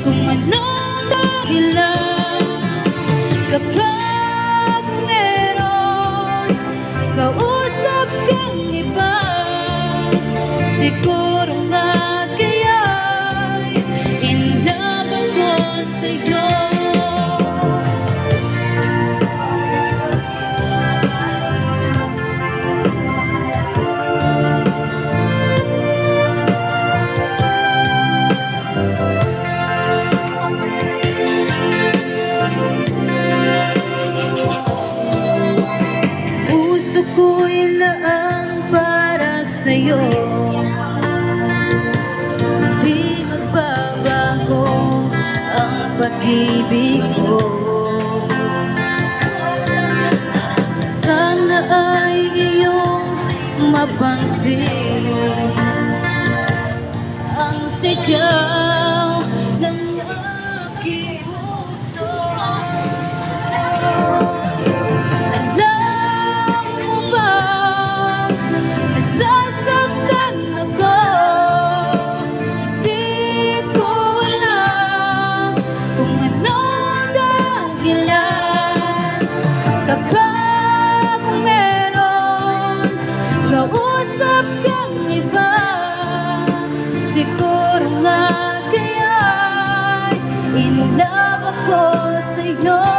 kung anong dahilan. Kapag meron kausap kang iba, siguro nga kaya'y in love ako sa'yo. Puso ko'y laan para sa'yo, di magbabago ang pag-ibig ko. Sana ay iyong mapansin ang sigaw ng aking puso. Kapag meron kausap kang iba, siguro nga kaya'y in love ako sa'yo.